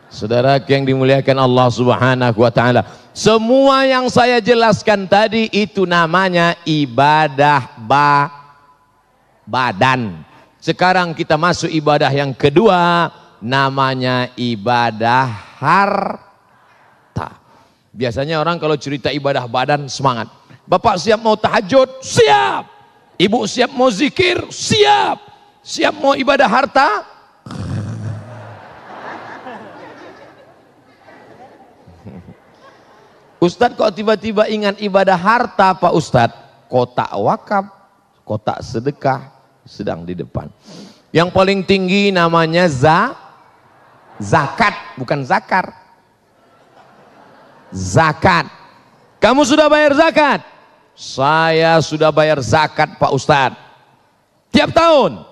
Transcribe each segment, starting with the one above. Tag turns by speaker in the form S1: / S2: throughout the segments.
S1: Saudara yang dimuliakan Allah Subhanahu wa taala, semua yang saya jelaskan tadi itu namanya ibadah badan. Sekarang kita masuk ibadah yang kedua, namanya ibadah harta. Biasanya orang kalau cerita ibadah badan semangat. Bapak siap mau tahajud? Siap. Ibu siap mau zikir? Siap. Siap mau ibadah harta? Ustadz kok tiba-tiba ingat ibadah harta Pak Ustadz? Kotak wakaf, kotak sedekah sedang di depan. Yang paling tinggi namanya zakat, bukan zakar. Zakat. Kamu sudah bayar zakat? Saya sudah bayar zakat Pak Ustadz. Tiap tahun?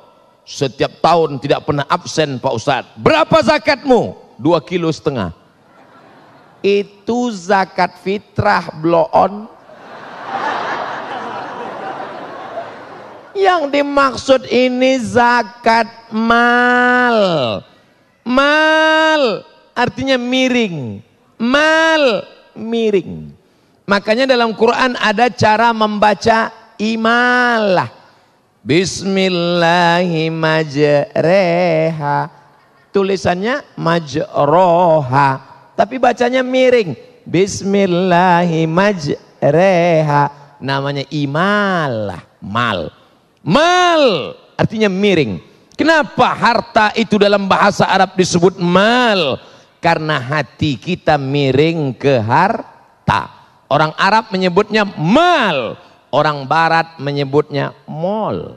S1: Setiap tahun, tidak pernah absen Pak Ustadz. Berapa zakatmu? 2,5 kilo. Itu zakat fitrah bloon. Yang dimaksud ini zakat mal. Mal artinya miring. Mal miring. Makanya dalam Quran ada cara membaca imalah. Bismillahirrahmanirrahim. Tulisannya majroha, tapi bacanya miring. Bismillahirrahmanirrahim. Namanya imalah, mal. Mal artinya miring. Kenapa harta itu dalam bahasa Arab disebut mal? Karena hati kita miring ke harta. Orang Arab menyebutnya mal, orang Barat menyebutnya mall.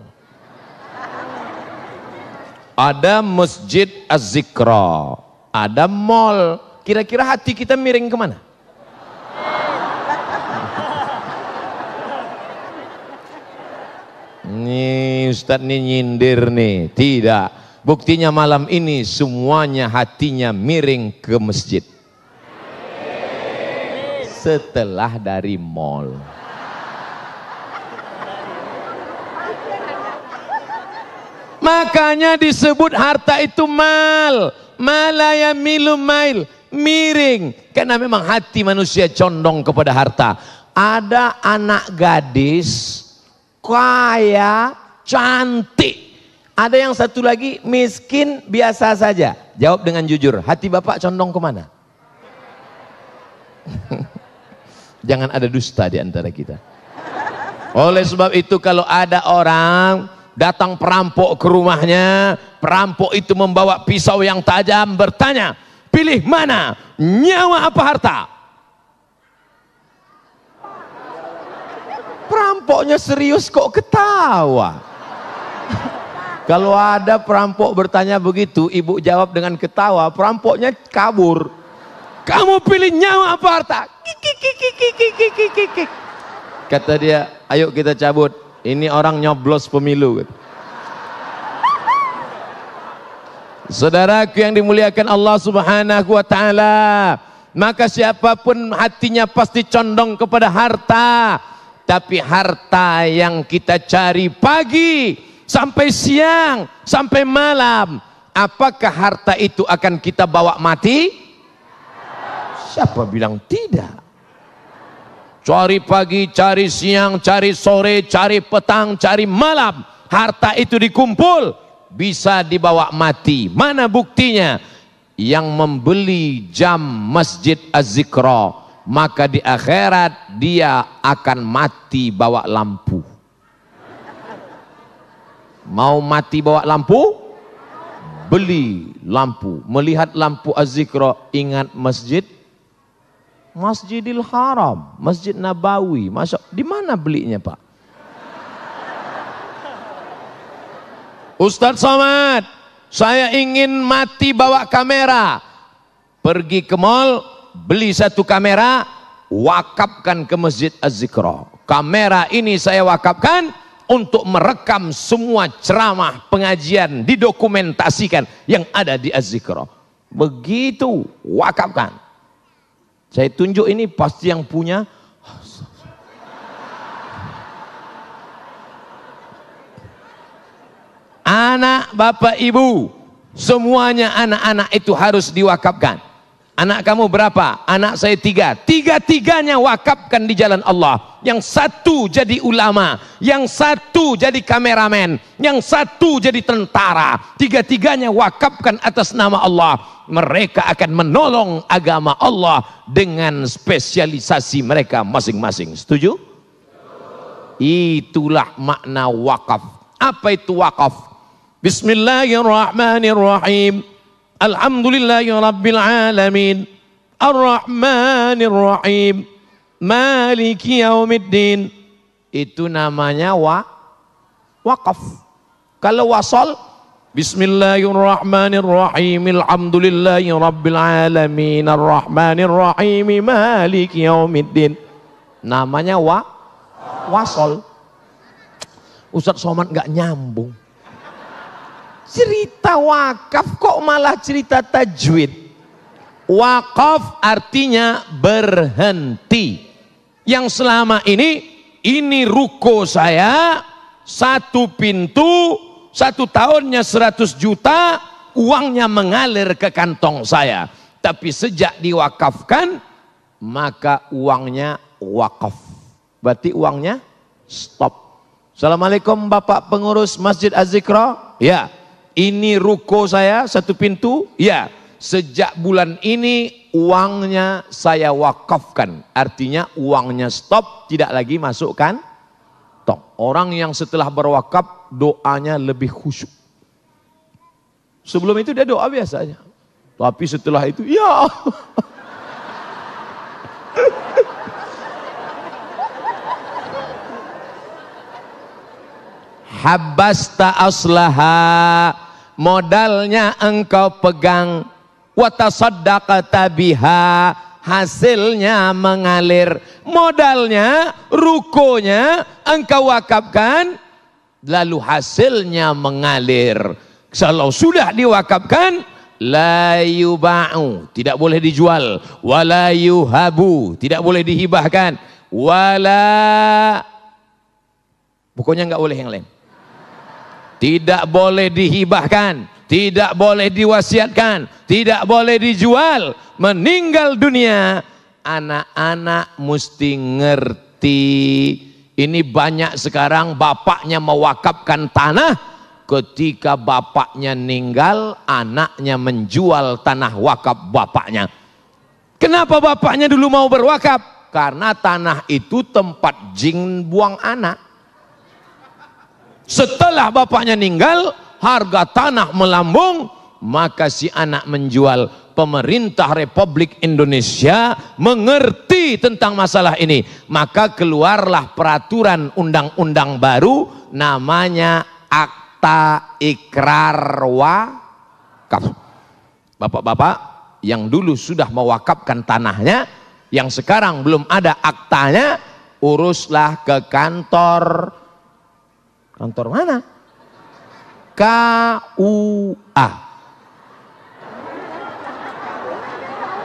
S1: Ada Masjid Az-Zikra, ada mall. Kira-kira hati kita miring kemana? Nih Ustadz nih nyindir nih. Tidak. Buktinya malam ini semuanya hatinya miring ke masjid. Setelah dari mall. Makanya disebut harta itu mal. Malaya milu mail. Miring. Karena memang hati manusia condong kepada harta. Ada anak gadis kaya, cantik. Ada yang satu lagi miskin biasa saja. Jawab dengan jujur, hati bapak condong kemana? Jangan ada dusta di antara kita. Oleh sebab itu kalau ada orang datang perampok ke rumahnya, perampok itu membawa pisau yang tajam, bertanya, pilih mana, nyawa apa harta? Perampoknya serius kok ketawa. Kalau ada perampok bertanya begitu, ibu jawab dengan ketawa, perampoknya kabur. Kamu pilih nyawa apa harta? Kata dia, ayo kita cabut. Ini orang nyoblos pemilu. Saudaraku yang dimuliakan Allah Subhanahu wa taala, maka siapapun hatinya pasti condong kepada harta. Tapi harta yang kita cari pagi sampai siang sampai malam, apakah harta itu akan kita bawa mati? Siapa bilang tidak? Cari pagi, cari siang, cari sore, cari petang, cari malam, harta itu dikumpul bisa dibawa mati. Mana buktinya? Yang membeli jam Masjid Az-Zikra, maka di akhirat dia akan mati bawa lampu. Mau mati bawa lampu? Beli lampu. Melihat lampu Az-Zikra, ingat masjid? Masjidil Haram, Masjid Nabawi. Masuk, di mana belinya Pak? Ustadz Somad, saya ingin mati bawa kamera. Pergi ke mall, beli satu kamera, wakafkan ke Masjid Az-Zikra. Kamera ini saya wakafkan untuk merekam semua ceramah pengajian, didokumentasikan yang ada di Az-Zikra. Begitu, wakafkan. Saya tunjuk ini pasti yang punya. Anak, bapak, ibu, semuanya anak-anak itu harus diwakafkan. Anak kamu berapa? Anak saya 3. Tiga-tiganya wakafkan di jalan Allah. Yang satu jadi ulama, yang satu jadi kameramen, yang satu jadi tentara. Tiga-tiganya wakafkan atas nama Allah. Mereka akan menolong agama Allah dengan spesialisasi mereka masing-masing. Setuju? Itulah makna wakaf. Apa itu wakaf? Bismillahirrahmanirrahim. Alhamdulillahirabbil alamin. Ar-Rahmanir Rahim. Maliki yaumiddin. Itu namanya wakaf. Kalau wasal, Bismillahirrahmanirrahim. Alhamdulillahirabbil alamin. Ar-Rahmanir Rahim. Maliki yaumiddin. Namanya wasal. Ustaz Somad nggak nyambung. Cerita wakaf kok malah cerita tajwid. Wakaf artinya berhenti. Yang selama ini ruko saya, satu pintu, 1 tahunnya 100 juta, uangnya mengalir ke kantong saya. Tapi sejak diwakafkan, maka uangnya wakaf. Berarti uangnya stop. Assalamualaikum Bapak pengurus Masjid Az-Zikra. Ya. Ini ruko saya, 1 pintu. Ya, sejak bulan ini uangnya saya wakafkan. Artinya uangnya stop, tidak lagi masukkan. Orang yang setelah berwakaf doanya lebih khusyuk. Sebelum itu dia doa biasanya. Tapi setelah itu, ya Habbasta aslaha, modalnya engkau pegang, watasaddaqata biha, hasilnya mengalir. Modalnya, rukonya engkau wakafkan, lalu hasilnya mengalir. Kalau sudah diwakafkan, la yuba'u, tidak boleh dijual, wala yuhabu, tidak boleh dihibahkan, pokoknya nggak boleh yang lain. Tidak boleh dihibahkan, tidak boleh diwasiatkan, tidak boleh dijual. Meninggal dunia, anak-anak mesti ngerti. Ini banyak sekarang bapaknya mewakafkan tanah, ketika bapaknya meninggal, anaknya menjual tanah wakaf bapaknya. Kenapa bapaknya dulu mau berwakaf? Karena tanah itu tempat jin buang anak. Setelah bapaknya meninggal, harga tanah melambung, maka si anak menjual. Pemerintah Republik Indonesia mengerti tentang masalah ini. Maka keluarlah peraturan undang-undang baru, namanya Akta Ikrar Wakaf. Bapak-bapak yang dulu sudah mewakafkan tanahnya, yang sekarang belum ada aktanya, uruslah ke kantor. Kantor mana? KUA.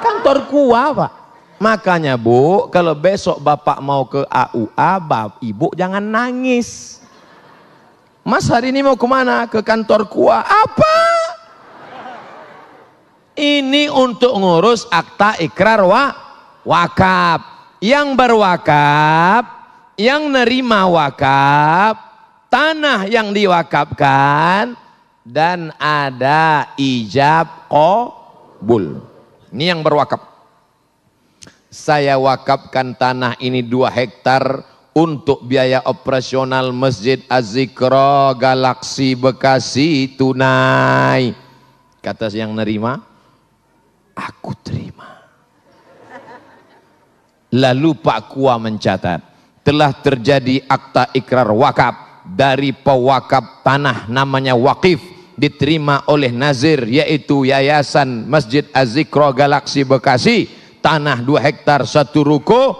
S1: Kantor KUA, Pak. Makanya Bu, kalau besok Bapak mau ke AUA, Ibu jangan nangis. Mas hari ini mau kemana? Ke kantor KUA. Apa? Ini untuk ngurus akta ikrar wakaf. Yang berwakaf, yang nerima wakaf, tanah yang diwakafkan, dan ada ijab qabul. Ini yang berwakaf. Saya wakafkan tanah ini 2 hektar untuk biaya operasional Masjid Az-Zikra Galaksi Bekasi tunai. Kata yang nerima, aku terima. Lalu Pak Kua mencatat, telah terjadi akta ikrar wakaf dari pewakaf tanah namanya wakif, diterima oleh nazir, yaitu Yayasan Masjid Az-Zikra Galaksi Bekasi, tanah 2 hektar 1 ruko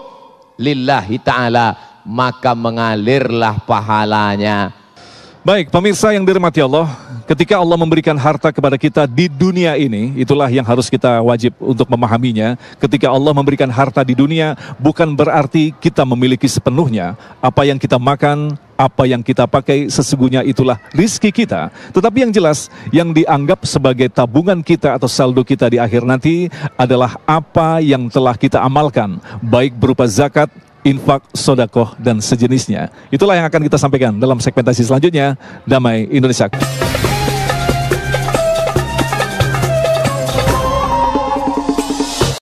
S1: lillahi ta'ala, maka mengalirlah pahalanya.
S2: Baik, pemirsa yang dirahmati Allah, ketika Allah memberikan harta kepada kita di dunia ini, itulah yang harus kita wajib untuk memahaminya. Ketika Allah memberikan harta di dunia, bukan berarti kita memiliki sepenuhnya. Apa yang kita makan, apa yang kita pakai, sesungguhnya itulah rizki kita. Tetapi yang jelas, yang dianggap sebagai tabungan kita atau saldo kita di akhir nanti adalah apa yang telah kita amalkan, baik berupa zakat, infak, sodakoh, dan sejenisnya. Itulah yang akan kita sampaikan dalam segmentasi selanjutnya. Damai Indonesia.